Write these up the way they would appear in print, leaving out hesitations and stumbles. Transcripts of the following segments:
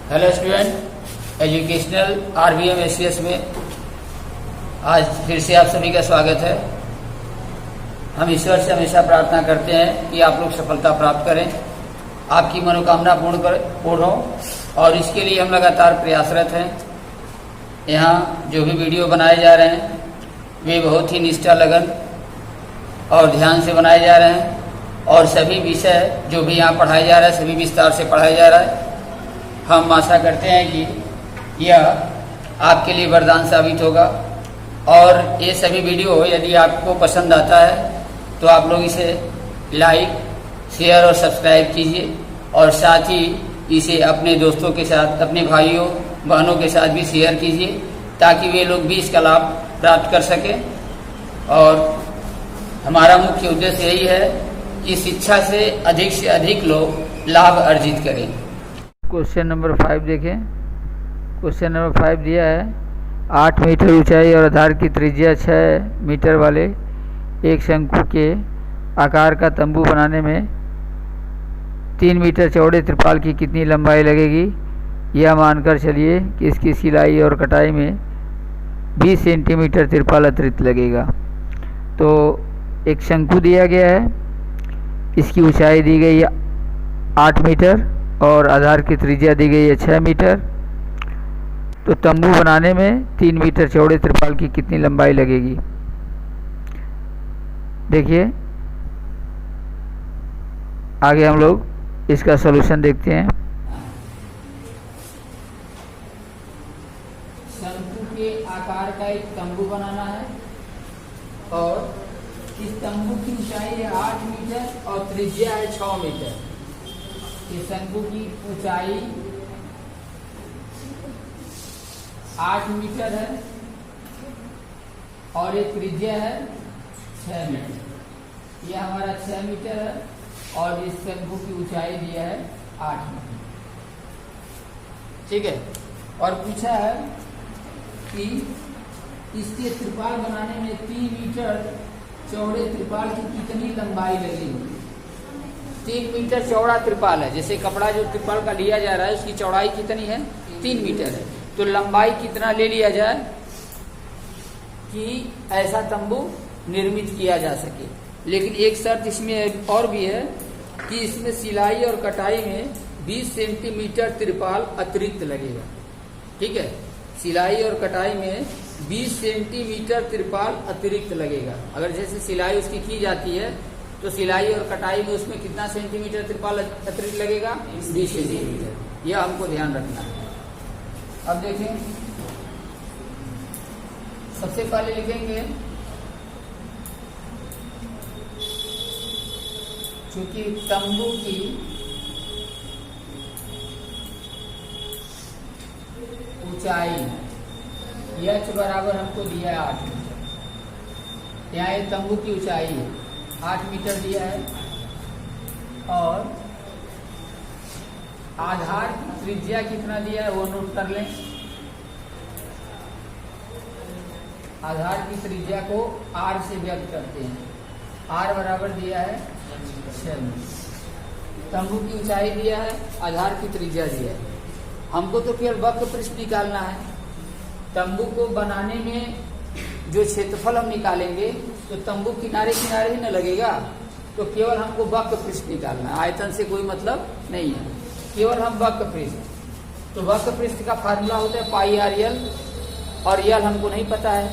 Hello student, educational RVM ACS में आज फिर से आप सभी का स्वागत है। हम ईश्वर से हमेशा प्रार्थना करते हैं कि आप लोग सफलता प्राप्त करें, आपकी मनोकामना पूर्ण हो, और इसके लिए हम लगातार प्रयासरत हैं। यहाँ जो भी वीडियो बनाए जा रहे हैं वे बहुत ही निष्ठा, लगन और ध्यान से बनाए जा रहे हैं, और सभी विषय जो भी यहाँ पढ़ाया जा रहा है सभी विस्तार से पढ़ाया जा रहा है। हम आशा करते हैं कि यह आपके लिए वरदान साबित होगा, और ये सभी वीडियो यदि आपको पसंद आता है तो आप लोग इसे लाइक, शेयर और सब्सक्राइब कीजिए, और साथ ही इसे अपने दोस्तों के साथ, अपने भाइयों बहनों के साथ भी शेयर कीजिए, ताकि वे लोग भी इसका लाभ प्राप्त कर सकें। और हमारा मुख्य उद्देश्य यही है कि शिक्षा से अधिक लोग लाभ अर्जित करें। क्वेश्चन नंबर 5 देखें। क्वेश्चन नंबर 5 दिया है 8 मीटर ऊंचाई और आधार की त्रिज्या 6 मीटर वाले एक शंकु के आकार का तंबू बनाने में 3 मीटर चौड़े त्रिपाल की कितनी लंबाई लगेगी। यह मानकर चलिए कि इसकी सिलाई और कटाई में 20 सेंटीमीटर त्रिपाल अतिरिक्त लगेगा। तो एक शंकु दिया गया है, इसकी ऊंचाई दी गई है 8 मीटर और आधार की त्रिज्या दी गई है 6 मीटर। तो तंबू बनाने में 3 मीटर चौड़े त्रिपाल की कितनी लंबाई लगेगी। देखिए आगे हम लोग इसका सॉल्यूशन देखते हैं। शंकु के आकार का एक तंबू बनाना है, और इस तंबू की ऊंचाई है 8 मीटर और त्रिज्या है 6 मीटर। इस शंकु की ऊंचाई 8 मीटर है और एक त्रिज्या है 6 मीटर। यह हमारा 6 मीटर है और इस शंकु की ऊंचाई दिया है 8 मीटर। ठीक है, और पूछा है कि इसके त्रिपाल बनाने में 3 मीटर चौड़े त्रिपाल की कितनी लंबाई लगेगी। 3 मीटर चौड़ा त्रिपाल है, जैसे कपड़ा जो त्रिपाल का लिया जा रहा है उसकी चौड़ाई कितनी है, 3 मीटर है। तो लंबाई कितना ले लिया जाए कि ऐसा तंबू निर्मित किया जा सके। लेकिन एक शर्त इसमें और भी है कि इसमें सिलाई और कटाई में 20 सेंटीमीटर त्रिपाल अतिरिक्त लगेगा। ठीक है, सिलाई और कटाई में 20 सेंटीमीटर त्रिपाल अतिरिक्त लगेगा। अगर जैसे सिलाई उसकी की जाती है तो सिलाई और कटाई में उसमें कितना सेंटीमीटर त्रिपाल अतिरिक्त लगेगा, 20 सेंटीमीटर। यह हमको ध्यान रखना है। अब देखें, सबसे पहले लिखेंगे चूंकि तंबू की ऊंचाई h बराबर हमको दिया है 8 मीटर। यहाँ एक तंबू की ऊंचाई है 8 मीटर दिया है, और आधार की त्रिज्या कितना दिया है वो नोट कर लें। आधार की त्रिज्या को r से व्यक्त करते हैं। r बराबर दिया है 6 मीटर। तंबू की ऊंचाई दिया है, आधार की त्रिज्या दिया है। हमको तो केवल वक्र पृष्ठ निकालना है। तंबू को बनाने में जो क्षेत्रफल हम निकालेंगे तो तंबू किनारे किनारे ही न लगेगा, तो केवल हमको वक्र पृष्ठ निकालना है। आयतन से कोई मतलब नहीं है, केवल हम वक्र पृष्ठ। तो वक्र पृष्ठ का फार्मूला होता है पाई आर यल, और यल हमको नहीं पता है,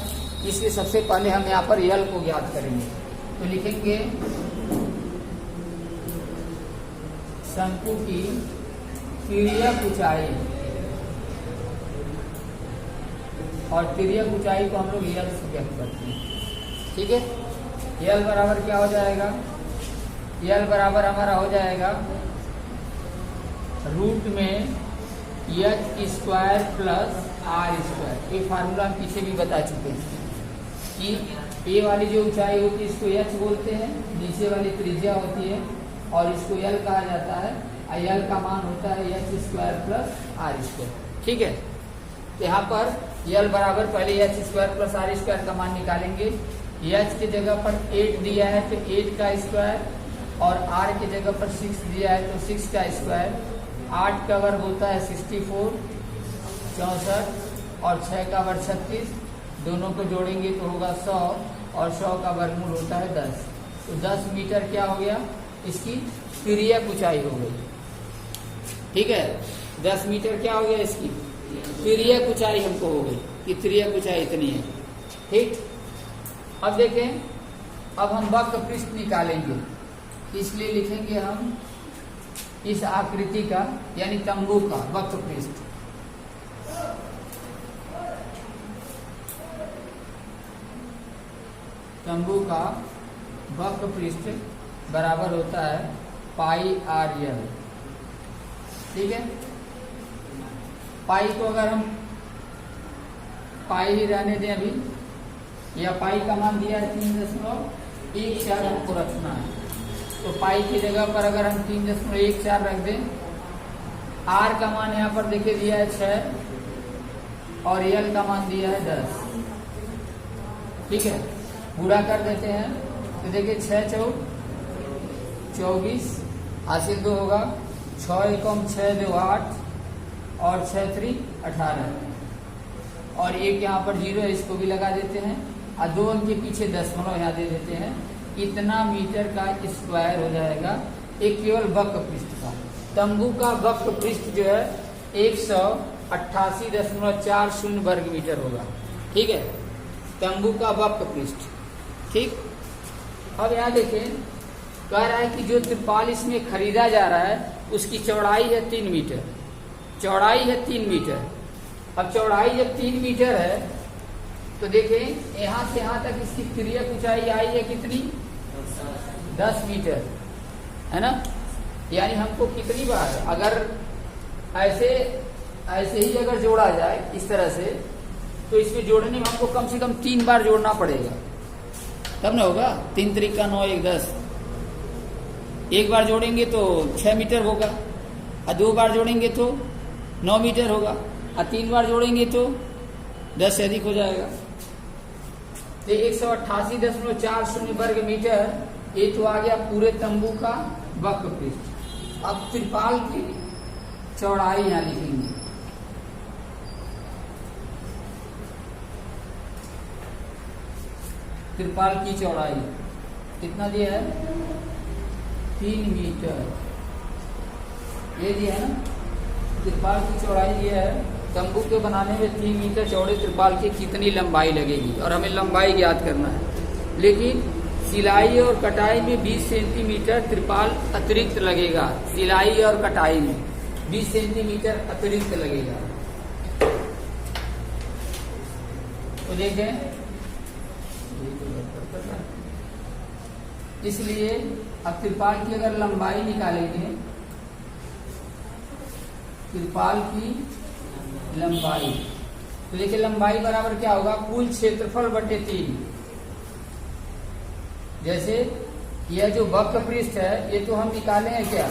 इसलिए सबसे पहले हम यहाँ पर यल को ज्ञात करेंगे। तो लिखेंगे शंकु की तिर्यक ऊंचाई, और तिर्यक ऊंचाई को हम लोग यल से व्यक्त करते हैं। ठीक है, यल बराबर क्या हो जाएगा, यल बराबर हमारा हो जाएगा रूट में h² प्लस r²। ये फार्मूला हम पीछे भी बता चुके हैं कि ए वाली जो ऊंचाई होती है इसको h बोलते हैं, नीचे वाली त्रिज्या होती है और इसको यल कहा जाता है, और यल का मान होता है h² प्लस r²। ठीक है, तो यहाँ पर यल बराबर पहले h² प्लस r² का मान निकालेंगे। h की जगह पर 8 दिया है तो 8 का स्क्वायर, और r की जगह पर 6 दिया है तो 6 का स्क्वायर, 8 का वर्ग होता है 64 64 और 6 का वर्ग 36, दोनों को जोड़ेंगे तो होगा 100 और 100 का वर्गमूल होता है 10। तो 10 मीटर क्या हो गया, इसकी तिर्यक ऊंचाई हो गई। ठीक है, 10 मीटर क्या हो गया, इसकी तिर्यक ऊंचाई हमको हो गई कि तिर्यक ऊंचाई इतनी है। ठीक, अब देखें, अब हम वक्र पृष्ठ निकालेंगे, इसलिए लिखेंगे हम इस आकृति का यानी तंबू का वक्र पृष्ठ। तंबू का वक्र पृष्ठ बराबर होता है पाई आर यल। ठीक है, पाई को अगर हम पाई ही रहने दें अभी, या पाई का मान दिया है 3.14 हमको रखना है, तो पाई की जगह पर अगर हम 3.14 रख दें, आर का मान यहाँ पर देखिए दिया है 6 और यल का मान दिया है 10। ठीक है, पूरा कर देते हैं तो देखिए 6 चौक 24 हासिल 2 होगा, 6 एकम 6 2 8 और 6 3 18 और एक यहाँ पर 0 है, इसको भी लगा देते हैं और 2 अंक के पीछे दशमलव यहाँ दे देते हैं। इतना मीटर का स्क्वायर हो जाएगा एक केवल वक्र पृष्ठ का। तंबू का वक्र पृष्ठ जो है 188.40 वर्ग मीटर होगा। ठीक है, तंबू का वक्र पृष्ठ। ठीक, अब यहाँ देखें, कह रहा है कि जो त्रिपाल इसमें खरीदा जा रहा है उसकी चौड़ाई है 3 मीटर, चौड़ाई है 3 मीटर। अब चौड़ाई जब 3 मीटर है तो देखें यहाँ से यहाँ तक इसकी तिर्यक ऊंचाई आई है कितनी, 10 मीटर, है ना। यानी हमको कितनी बार अगर ऐसे ही अगर जोड़ा जाए इस तरह से, तो इसमें जोड़ने में हमको कम से कम 3 बार जोड़ना पड़ेगा, तब ना होगा। 3 3 का 9 1 10, एक बार जोड़ेंगे तो 6 मीटर होगा, और 2 बार जोड़ेंगे तो 9 मीटर होगा, और 3 बार जोड़ेंगे तो 10 से अधिक हो जाएगा। तो 188.40 वर्ग मीटर, ये तो आ गया पूरे तंबू का वक्र पृष्ठ। अब त्रिपाल की चौड़ाई यहाँ लिखेंगे, त्रिपाल की चौड़ाई कितना दिया है, 3 मीटर, ये दिया है ना। त्रिपाल की चौड़ाई दिया है, तंबू के बनाने में 3 मीटर चौड़े त्रिपाल की कितनी लंबाई लगेगी और हमें लंबाई ज्ञात करना है। लेकिन सिलाई और कटाई में 20 सेंटीमीटर त्रिपाल अतिरिक्त लगेगा, सिलाई और कटाई में 20 सेंटीमीटर अतिरिक्त लगेगा। तो देखें, इसलिए अब त्रिपाल की अगर लंबाई निकालेंगे, त्रिपाल की लंबाई, तो देखिए लंबाई बराबर क्या होगा, कुल क्षेत्रफल बटे 3। जैसे यह जो वक्र पृष्ठ है ये तो हम निकाले हैं क्या,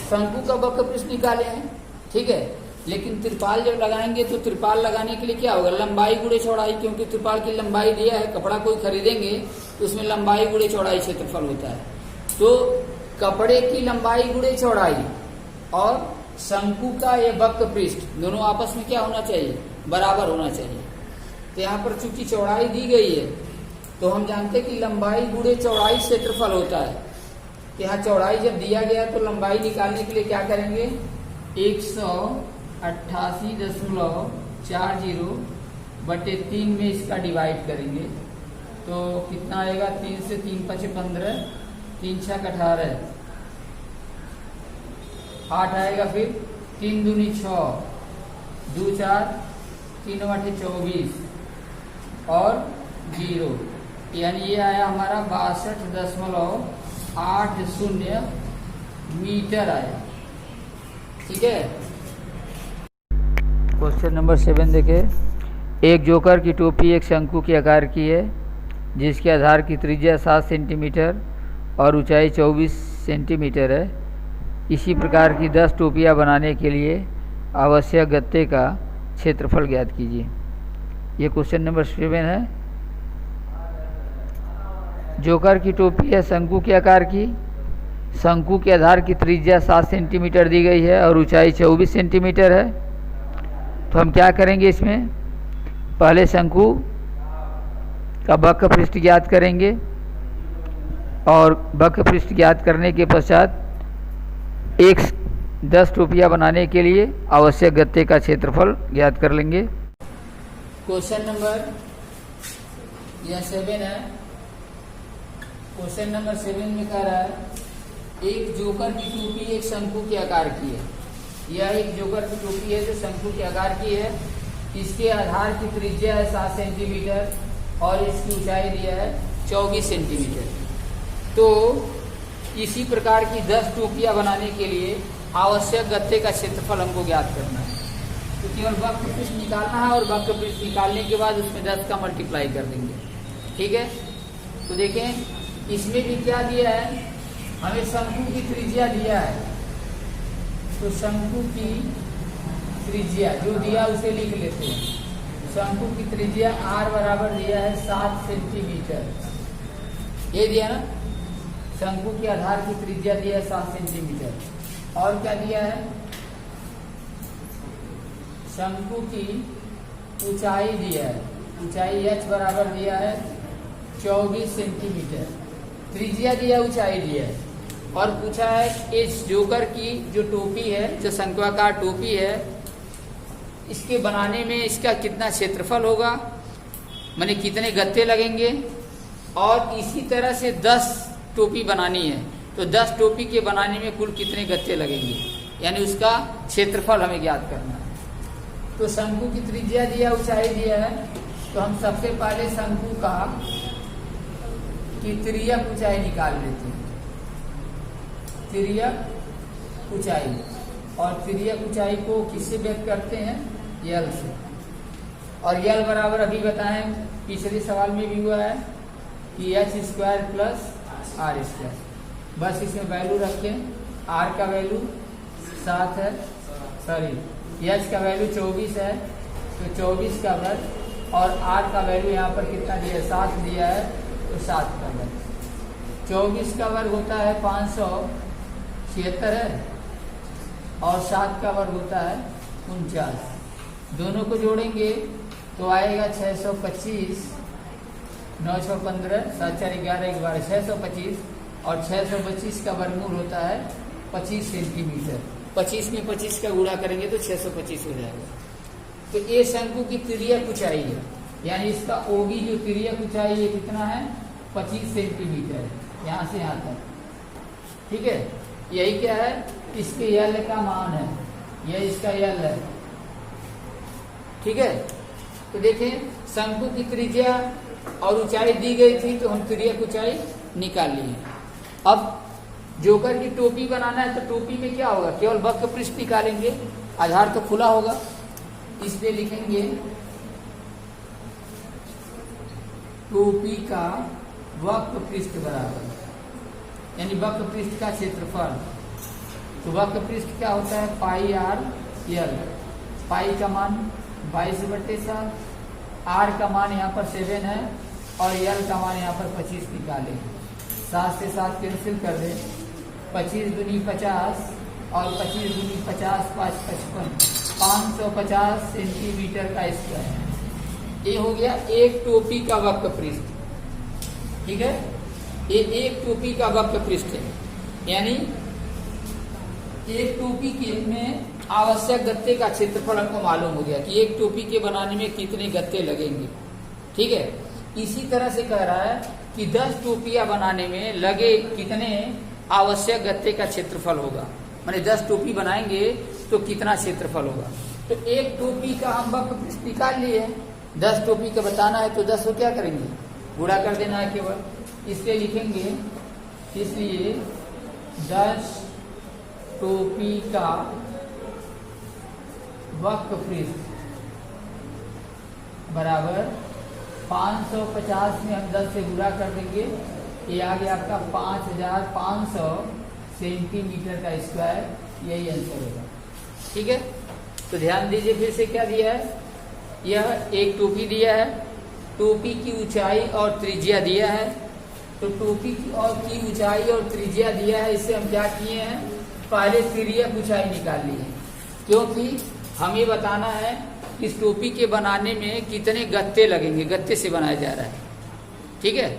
शंकु का वक्र पृष्ठ निकाले हैं। ठीक है, लेकिन त्रिपाल जब लगाएंगे तो त्रिपाल लगाने के लिए क्या होगा, लंबाई गुणे चौड़ाई, क्योंकि त्रिपाल की लंबाई दिया है। कपड़ा कोई खरीदेंगे तो उसमें लंबाई गुणे चौड़ाई क्षेत्रफल होता है। तो कपड़े की लंबाई गुणे चौड़ाई और शंकु का ये वक्र पृष्ठ दोनों आपस में क्या होना चाहिए, बराबर होना चाहिए। तो यहाँ पर चूंकि चौड़ाई दी गई है तो हम जानते हैं कि लंबाई गुणे चौड़ाई क्षेत्रफल होता है। तो यहाँ चौड़ाई जब दिया गया तो लंबाई निकालने के लिए क्या करेंगे, 188.40 बटे 3 में इसका डिवाइड करेंगे तो कितना आएगा, 3 से 3 5 15, 3 6 18, 8 आएगा, फिर 3 दूनी 6, 2 4, 3 8 24 और 0, यानी ये आया हमारा 62.80 मीटर आया। ठीक है, क्वेश्चन नंबर 7 देखें। एक जोकर की टोपी एक शंकु के आकार की है जिसके आधार की त्रिज्या 7 सेंटीमीटर और ऊंचाई 24 सेंटीमीटर है। इसी प्रकार की 10 टोपियां बनाने के लिए आवश्यक गत्ते का क्षेत्रफल ज्ञात कीजिए। ये क्वेश्चन नंबर 7 है। जोकर की टोपी है शंकु के आकार की, शंकु के आधार की त्रिज्या 7 सेंटीमीटर दी गई है और ऊंचाई 24 सेंटीमीटर है। तो हम क्या करेंगे, इसमें पहले शंकु का वक्र पृष्ठ ज्ञात करेंगे और वक्र पृष्ठ ज्ञात करने के पश्चात 10 टोपियाँ बनाने के लिए आवश्यक गत्ते का क्षेत्रफल ज्ञात कर लेंगे। क्वेश्चन नंबर 7 है। क्वेश्चन नंबर 7 में कह रहा है एक जोकर की टोपी एक शंकु के आकार की है। यह एक जोकर की टोपी है जो शंकु के आकार की है। इसके आधार की त्रिज्या है 7 सेंटीमीटर और इसकी ऊंचाई दिया है 24 सेंटीमीटर। तो इसी प्रकार की 10 टोपियां बनाने के लिए आवश्यक गत्ते का क्षेत्रफल हमको ज्ञात करना है। तो केवल वक्र पृष्ठ निकालना है और वक्र पृष्ठ निकालने के बाद उसमें 10 का मल्टीप्लाई कर देंगे। ठीक है, तो देखें इसमें भी क्या दिया है, हमें शंकु की त्रिज्या दिया है। तो शंकु की त्रिज्या जो दिया उसे लिख लेते हैं। शंकु की त्रिज्या r बराबर दिया है 7 सेंटीमीटर, ये दिया ना। शंकु के आधार की त्रिज्या दिया है 7 सेंटीमीटर और क्या दिया है, शंकु की ऊंचाई दिया है। ऊंचाई h बराबर दिया है 24 सेंटीमीटर। त्रिज्या दिया, ऊंचाई दिया है और पूछा है इस जोकर की जो टोपी है, जो शंक्वाकार टोपी है, इसके बनाने में इसका कितना क्षेत्रफल होगा, माने कितने गत्ते लगेंगे। और इसी तरह से 10 टोपी बनानी है तो 10 टोपी के बनाने में कुल कितने गत्ते लगेंगे, यानी उसका क्षेत्रफल हमें ज्ञात करना है। तो शंकु की त्रिज्या दिया, ऊंचाई दिया है। तो हम सबसे पहले शंकु का की तिर्यक ऊंचाई निकाल लेते हैं। तिर्यक ऊंचाई, और तिर्यक ऊंचाई को किससे व्यक्त करते हैं, यल से। और यल बराबर अभी बताएं, पिछले सवाल में भी हुआ है कि h² प्लस r²। बस इसमें वैल्यू रखें। r का वैल्यू 7 है, सॉरी h का वैल्यू 24 है, तो 24 का वर्ग, और r का वैल्यू यहाँ पर कितना दिया है, 7 दिया है, तो 7 का वर्ग। 24 का वर्ग होता है 576 है और 7 का वर्ग होता है 49। दोनों को जोड़ेंगे तो आएगा 625, 915, 7 4 11 12 625, और 625 का वर्गमूल होता है 25 सेंटीमीटर। 25 में 25 का गुणा करेंगे तो 625 हो जाएगा। तो ये शंकु की तिर्यक ऊंचाई है, यानी इसका ओबी जो तिर्यक ऊंचाई है कितना है, 25 सेंटीमीटर है, यहाँ से यहाँ तक। ठीक है, यही क्या है, इसके यल का मान है, यह इसका यल है। ठीक है, तो देखें शंकु की त्रिज्या और ऊंचाई दी गई थी तो हम तिर्यक ऊंचाई निकाल लिए। अब जोकर की टोपी बनाना है तो टोपी में क्या होगा, केवल वक्र पृष्ठ निकालेंगे, आधार तो खुला होगा। इसलिए लिखेंगे टोपी का वक्र पृष्ठ बराबर, यानी वक्र पृष्ठ का क्षेत्रफल। तो वक्र पृष्ठ क्या होता है, पाई आर यल। पाई का मान 22/7, आर का मान यहाँ पर 7 है और यल का मान यहाँ पर 25 निकाले। 7 से 7 कैंसिल कर दे, 25 दूनी 50 और 25 दूनी 50, 5 55, 550 सेंटीमीटर का स्क्वायर। ये हो गया एक टोपी का वक्र पृष्ठ। ठीक है, ये एक टोपी का वक्र पृष्ठ है, यानी एक टोपी के में आवश्यक गत्ते का क्षेत्रफल हमको मालूम हो गया कि एक टोपी के बनाने में कितने गत्ते लगेंगे। ठीक है, इसी तरह से कह रहा है कि 10 टोपियां बनाने में लगे कितने आवश्यक गत्ते का क्षेत्रफल होगा, माने 10 टोपी बनाएंगे तो कितना क्षेत्रफल होगा। तो एक टोपी का हम वक्र पृष्ठ निकाल लिए, 10 टोपी का बताना है तो 10 को क्या करेंगे, गुणा कर देना है केवल। इसलिए लिखेंगे, इसलिए 10 टोपी का वक्र पृष्ठ बराबर 550 में हम 10 से गुणा कर देंगे, ये आ गया आपका 5500 सेंटीमीटर का स्क्वायर, यही आंसर होगा। ठीक है, तो ध्यान दीजिए फिर से क्या दिया है, यह एक टोपी दिया है, टोपी की ऊंचाई और त्रिज्या दिया है तो टोपी की ऊंचाई और त्रिज्या दिया है, इससे हम क्या किए हैं, पहले तिर्यक ऊंचाई निकाल ली है, क्योंकि हमें बताना है कि इस टोपी के बनाने में कितने गत्ते लगेंगे, गत्ते से बनाया जा रहा है। ठीक है,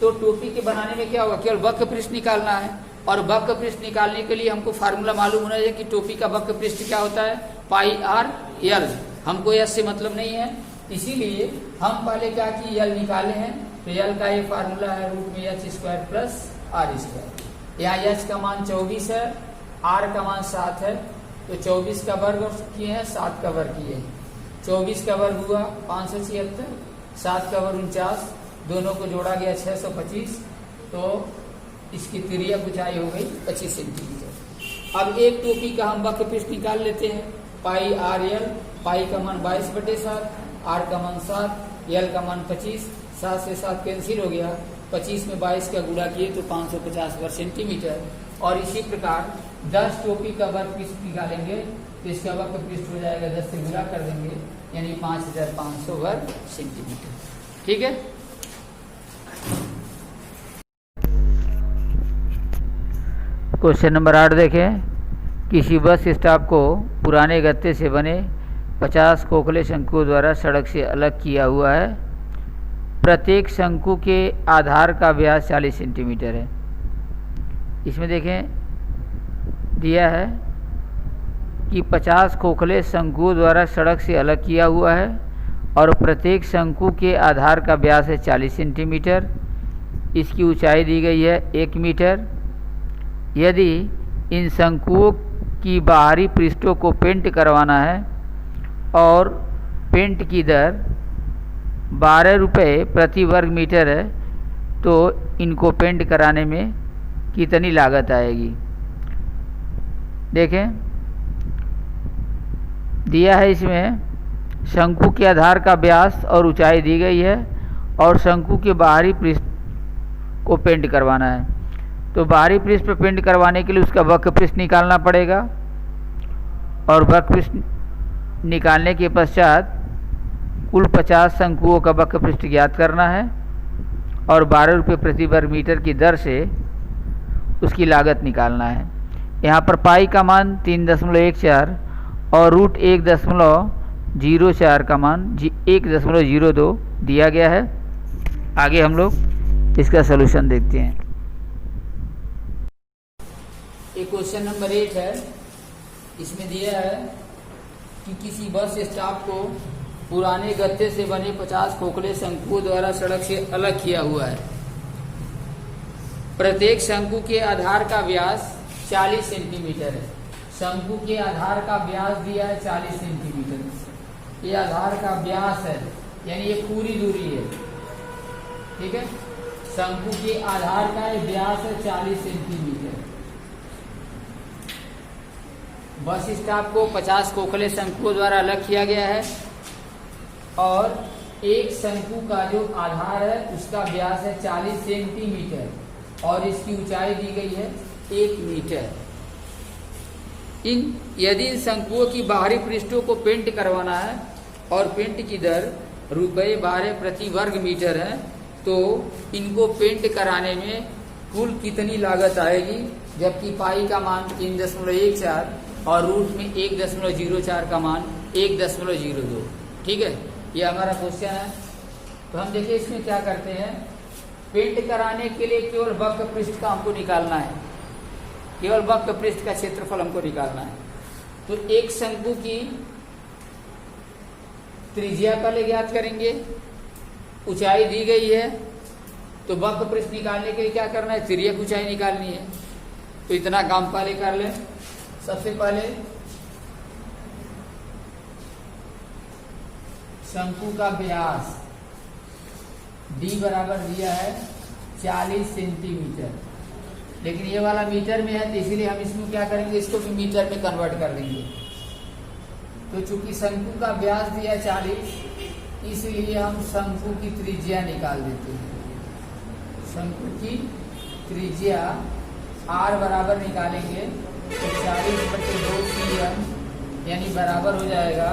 तो टोपी के बनाने में क्या होगा, केवल वक्र पृष्ठ निकालना है, और वक्र पृष्ठ निकालने के लिए हमको फार्मूला मालूम होना चाहिए कि टोपी का वक्र पृष्ठ क्या होता है, पाई आर यल। हमको एस से मतलब नहीं है, इसीलिए हम पहले क्या कि यल निकाले हैं, तो यल का ये फार्मूला है रूट में H square plus R square. यहाँ एच का मान 24 है, आर का मान 7 है, तो 24 का वर्ग किए हैं, 7 का वर्ग किए हैं। 24 का वर्ग हुआ 576, 7 का वर्ग 49, दोनों को जोड़ा गया 625, तो इसकी तिर्यक ऊंचाई हो गई 25 सेंटीमीटर। अब एक टोपी का हम वक्र पृष्ठ निकाल लेते हैं, पाई आर यल। पाई का मान 22/7, आर का मान 7, यल का मान 25, 7 से 7 कैंसिल हो गया, 25 में 22 का गुणा किए तो 550 वर्ग सेंटीमीटर। और इसी प्रकार 10 टोपी का वर्ग पृष्ठ निकालेंगे तो इसका वक्र पृष्ठ हो जाएगा, 10 से गुणा कर देंगे, यानी 5500 वर्ग सेंटीमीटर। ठीक है, क्वेश्चन नंबर 8 देखें। किसी बस स्टॉप को पुराने गत्ते से बने 50 खोखले शंकुओं द्वारा सड़क से अलग किया हुआ है। प्रत्येक शंकु के आधार का व्यास 40 सेंटीमीटर है। इसमें देखें दिया है कि 50 खोखले शंकुओं द्वारा सड़क से अलग किया हुआ है और प्रत्येक शंकु के आधार का व्यास है 40 सेंटीमीटर। इसकी ऊंचाई दी गई है 1 मीटर। यदि इन शंकुओं की बाहरी पृष्ठों को पेंट करवाना है और पेंट की दर 12 रुपये प्रति वर्ग मीटर है, तो इनको पेंट कराने में कितनी लागत आएगी। देखें दिया है इसमें शंकु के आधार का व्यास और ऊंचाई दी गई है और शंकु के बाहरी पृष्ठ को पेंट करवाना है। तो बाहरी पृष्ठ पर पेंट करवाने के लिए उसका वक्र पृष्ठ निकालना पड़ेगा और वक्र पृष्ठ निकालने के पश्चात कुल 50 शंकुओं का वक्र पृष्ठ ज्ञात करना है और 12 रुपये प्रति वर्ग मीटर की दर से उसकी लागत निकालना है। यहाँ पर पाई का मान 3.14 और रूट 1.04 का मान 1.02 दिया गया है। आगे हम लोग इसका सलूशन देखते हैं। एक क्वेश्चन नंबर 8 है, इसमें दिया है कि किसी बस स्टॉप को पुराने गत्ते से बने 50 खोखले शंकुओं द्वारा सड़क से अलग किया हुआ है। प्रत्येक शंकु के आधार का व्यास 40 सेंटीमीटर है। शंकु के आधार का व्यास दिया है 40 सेंटीमीटर। ये आधार का व्यास है, यानी ये पूरी दूरी है। ठीक है, शंकु के आधार का व्यास है 40 सेंटीमीटर। बस स्टॉप को 50 खोखले शंकुओं द्वारा अलग किया गया है और एक शंकु का जो आधार है उसका व्यास है 40 सेंटीमीटर और इसकी ऊंचाई दी गई है 1 मीटर। यदि इन शंकुओं की बाहरी पृष्ठों को पेंट करवाना है और पेंट की दर ₹12 प्रति वर्ग मीटर है, तो इनको पेंट कराने में कुल कितनी लागत आएगी। जबकि पाई का मान 3.14 और रूट में 1.04 का मान 1.02। ठीक है, ये हमारा क्वेश्चन है। तो हम देखिए इसमें क्या करते हैं, पेंट कराने के लिए केवल वक्र पृष्ठ का हमको निकालना है, केवल वक्र पृष्ठ का क्षेत्रफल हमको निकालना है। तो एक शंकु की त्रिज्या पहले ज्ञात करेंगे, ऊंचाई दी गई है, तो वक्र पृष्ठ निकालने के लिए क्या करना है, तिर्यक ऊंचाई निकालनी है। तो इतना काम पहले कर लें। सबसे पहले शंकु का व्यास D बराबर दिया है 40 सेंटीमीटर, लेकिन ये वाला मीटर में है, तो इसीलिए हम इसमें क्या करेंगे, इसको भी मीटर में कन्वर्ट कर देंगे। तो चूंकि शंकु का व्यास दिया 40, इसलिए हम शंकु की त्रिज्या निकाल देते हैं। शंकु की त्रिज्या R बराबर निकालेंगे तो 40/2 cm यानी बराबर हो जाएगा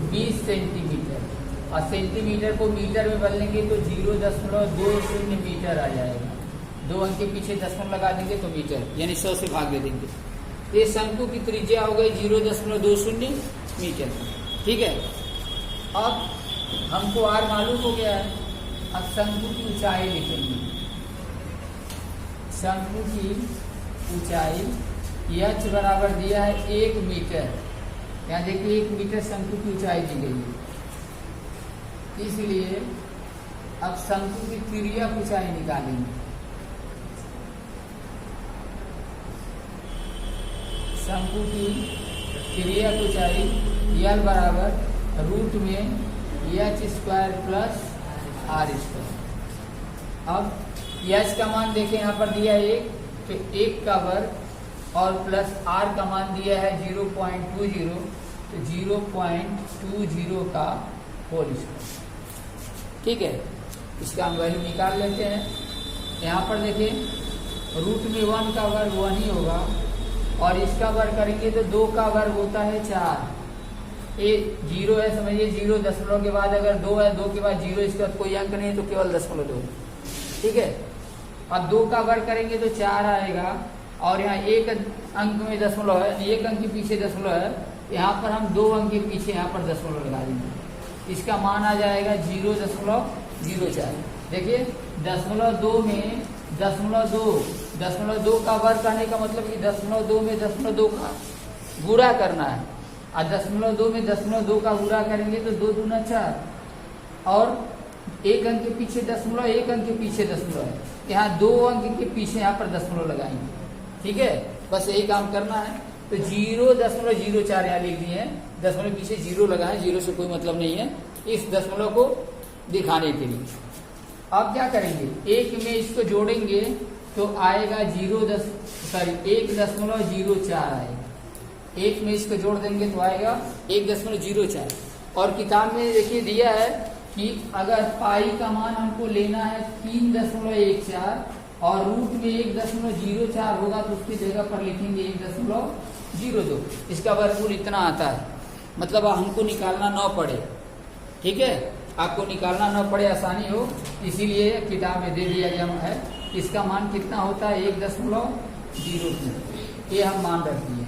20 सेंटीमीटर। और सेंटीमीटर को मीटर में बदलेंगे तो 0.20 मीटर आ जाएगा। 2 अंक के पीछे दशमलव लगा देंगे तो मीटर, यानी 100 से भाग दे देंगे। ये शंकु की त्रिज्या हो गई 0.20 मीटर। ठीक है, अब हमको आर मालूम हो गया है। अब शंकु की ऊंचाई लिखेंगे। शंकु की ऊंचाई h बराबर दिया है 1 मीटर। यहाँ देखिए 1 मीटर शंकु की ऊंचाई दी गई है, इसलिए अब शंकु की तिर्यक ऊंचाई निकालेंगे। शंकु की तिर्यक ऊंचाई L बराबर रूट में h² प्लस r²। अब h का मान देखें, यहाँ पर दिया है 1, तो 1 का वर्ग और प्लस r का मान दिया है 0.20, तो 0.20 का होल स्क्वायर। ठीक है, इसका हम वैल्यू निकाल लेते हैं। यहाँ पर देखें रूट में 1 का वर्ग 1 ही होगा और इसका वर्ग करेंगे तो 2 का वर्ग होता है 4। ये 0 है, समझिए 0 दशमलव के बाद अगर 2 है, 2 के बाद 0, इसके बाद कोई अंक नहीं है तो केवल दशमलव 2। ठीक है, अब 2 का वर्ग करेंगे तो 4 आएगा और यहाँ 1 अंक में दशमलव है, 1 अंक के पीछे दशमलव है, यहाँ पर हम 2 अंक के पीछे यहाँ पर दशमलव लगा देंगे। इसका मान आ जाएगा 0.04। देखिए 0.2 में 0.2 का वर्ग करने का मतलब कि 0.2 में 0.2 का गुणा करना है, और 0.2 में 0.2 का गुणा करेंगे तो 2 दूना 4 और 1 अंक के पीछे दशमलव, 1 अंक के पीछे दशमलव है, यहाँ 2 अंक के पीछे यहाँ पर दशमलव लगाएंगे। ठीक है, बस यही काम करना है। तो 0.04 यहाँ लिख दिए हैं, दशमलव पीछे 0 लगाएं, 0 से कोई मतलब नहीं है इस दशमलव को दिखाने के लिए। अब क्या करेंगे, 1 में इसको जोड़ेंगे तो आएगा 1.04 आएगा। 1 में इसको जोड़ देंगे तो आएगा 1.04। और किताब में देखिए दिया है कि अगर पाई का मान हमको लेना है 3.14 और रूट में 1.04 होगा तो उसकी जगह पर लिखेंगे 1.02। इसका वर्गमूल इतना आता है, मतलब हमको निकालना न पड़े। ठीक है, आपको निकालना न पड़े, आसानी हो, इसीलिए किताब में दे दिया गया है। इसका मान कितना होता है 1.02, ये हम मान रख दिए।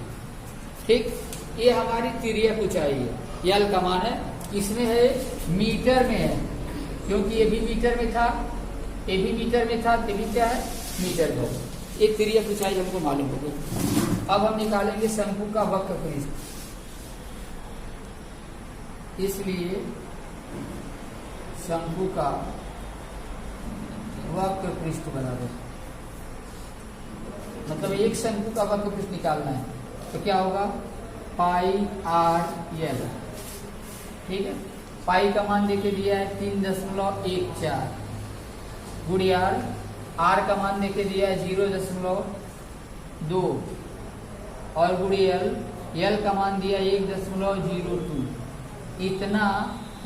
ठीक, ये हमारी तिर्यक ऊंचाई है, L का मान है। इसमें है मीटर में है, क्योंकि ये भी मीटर में था, ये भी मीटर में था, ये भी क्या है मीटर में। ये तिर्यक ऊंचाई हमको मालूम हो गई। अब हम निकालेंगे शंकु का वक्र पृष्ठ। इसलिए शंकु का वक्र पृष्ठ बराबर, मतलब एक शंकु का वक्र पृष्ठ निकालना है तो क्या होगा पाई r L। ठीक है, पाई का मान देके दिया है 3.14 गुणिया r का मान देके दिया है 0.2 और गुणिया L का मान दिया 1.02। इतना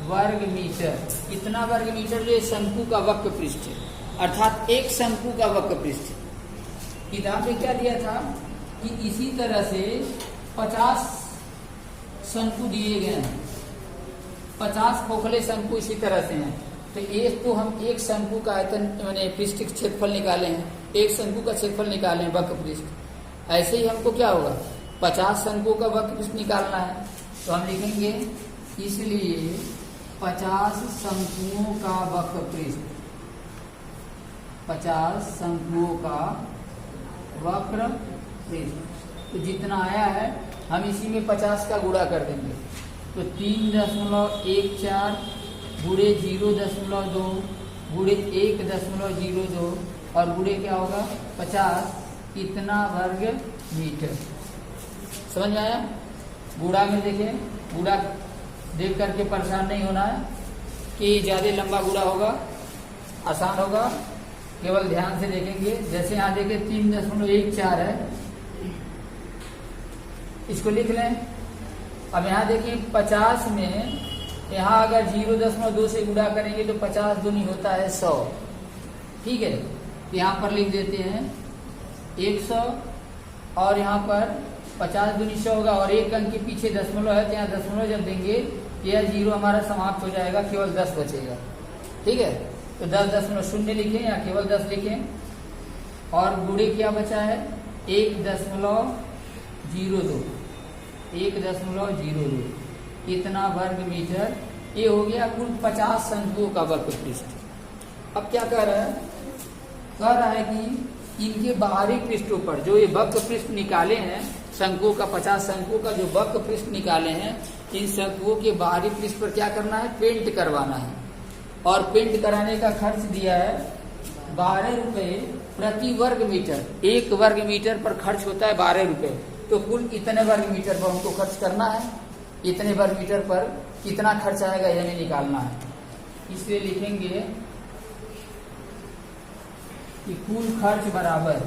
वर्ग मीटर, इतना वर्ग मीटर जो शंकु का वक्र पृष्ठ है, अर्थात एक शंकु का वक्र पृष्ठ है। किताब में क्या दिया था कि इसी तरह से 50 शंकु दिए गए हैं, 50 खोखले शंकु इसी तरह से हैं। तो ये तो हम एक शंकु का आयतन मैंने पृष्ठ क्षेत्रफल निकाले हैं, एक शंकु का क्षेत्रफल निकाले हैं वक्र पृष्ठ। ऐसे ही हमको क्या होगा 50 शंकु का वक्र पृष्ठ निकालना है, तो हम लिखेंगे इसलिए 50 शंकुओं का वक्र पृष्ठ, 50 शंकुओं का वक्र पृष्ठ। तो जितना आया है हम इसी में 50 का गुणा कर देंगे, तो 3.14 गुणे 0.2 गुणे 1.02 और गुणे क्या होगा 50, इतना वर्ग मीटर। समझ में आया? गुणा में देखें, गुणा देख करके परेशान नहीं होना है कि ज्यादा लंबा गुणा होगा, आसान होगा, केवल ध्यान से देखेंगे। जैसे यहाँ देखें 3.14 है, इसको लिख लें। अब यहाँ देखिए 50 में यहाँ अगर 0.2 से गुणा करेंगे तो 50 दूनी होता है 100। ठीक है, यहाँ पर लिख देते हैं 100 और यहाँ पर 50 दूनी 100 होगा और एक अंक के पीछे दशमलव है, तो यहाँ दशमलव जब देंगे यह 0 हमारा समाप्त हो जाएगा, केवल 10 बचेगा। ठीक है, तो 10.0 लिखें या केवल 10 लिखें। और गुणे क्या बचा है, 1.02, 1.02 इतना वर्ग मीटर। ये हो गया कुल 50 शंकुओं का वक्र पृष्ठ। अब क्या कह रहा है, कह रहा है कि इनके बाहरी पृष्ठों पर जो ये वक्र पृष्ठ निकाले हैं, शंकुओं का 50 शंकुओं का जो वक्र पृष्ठ निकाले हैं, इन शंकुओं के बाहरी पृष्ठ पर क्या करना है, पेंट करवाना है। और पेंट कराने का खर्च दिया है 12 रुपये प्रति वर्ग मीटर। 1 वर्ग मीटर पर खर्च होता है 12 रुपये। तो कुल इतने वर्ग मीटर पर हमको खर्च करना है, इतने वर्ग मीटर पर कितना खर्च आएगा यह हमें निकालना है। इसलिए लिखेंगे कि कुल खर्च बराबर,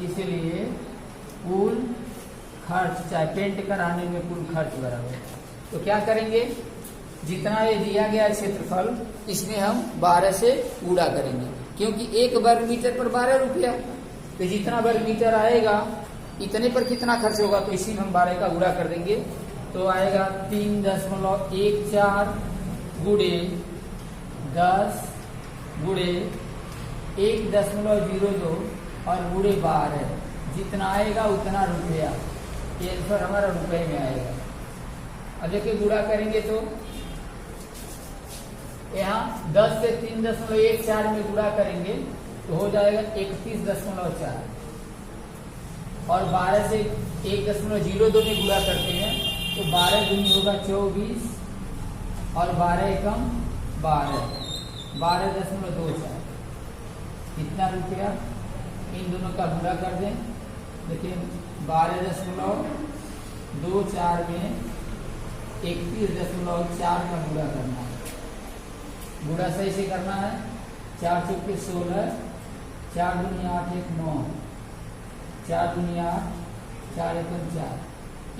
इसलिए कुल खर्च चाहे पेंट कराने में कुल खर्च बराबर। तो क्या करेंगे, जितना ये दिया गया क्षेत्रफल इसमें हम 12 से गुणा करेंगे, क्योंकि 1 वर्ग मीटर पर 12 रुपया। तो जितना वर्ग मीटर आएगा इतने पर कितना खर्च होगा, तो इसी में हम 12 का गुणा कर देंगे। तो आएगा 3.14 गुणे 10 गुणे 1.02 और गुणे 12, जितना आएगा उतना रुपया। ये आंसर हमारा रुपए में आएगा। अब देखिए गुणा करेंगे तो यहाँ 10 से 3.14 में गुणा करेंगे तो हो जाएगा 31.4 और 12 से 1.02 में गुणा करते हैं तो 12 दूनी होगा 24 और 12 एकम 12, 12.24। कितना रुपया, इन दोनों का गुणा कर दें। देखिए 12.24 में 31.4 का गुणा करना है। गुणा सही से करना है। 4 चौके 16, 4 दूनी 8 1 9, 4 दूनी 8, 4 एकम 4।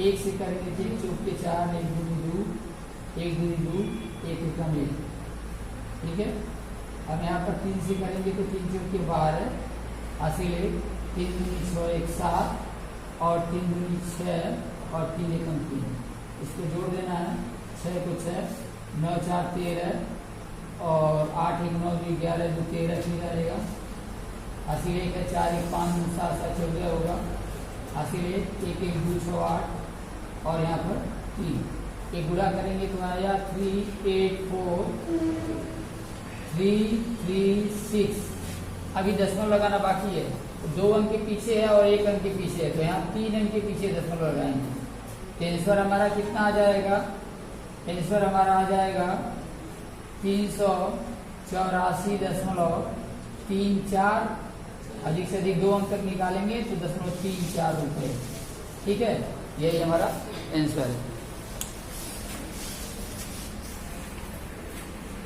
1 से करेंगे 3 चौके 4, 1 दूनी 2, 1 दूनी 2, 1 एकम 1। ठीक है, अब यहाँ पर 3 से करेंगे तो 3 चौके 12, हासिल 3 दूनी 6 1 7 और 3 दूनी 6 और 3 एकम 3। इसको जोड़ देना है, 6 को 6, 9 4 13 और 8 1 9 2 11 2 13 3 रहेगा। हासिल 1 है 4 1 5 7 7 14 होगा। हासिल 1 1 1 2 6 8 और यहाँ पर 3। एक गुणा करेंगे तो आया 3 8 4 3 3 6। अभी दशमलव लगाना बाकी है, 2 अंक के पीछे है और 1 अंक के पीछे है, तो यहाँ 3 अंक के पीछे दशमलव लगाएंगे। तो आंसर हमारा कितना आ जाएगा, आंसर हमारा आ जाएगा 384.34। अधिक से अधिक 2 अंक तक निकालेंगे तो 0.34 रुपये। ठीक है, यही हमारा आंसर है।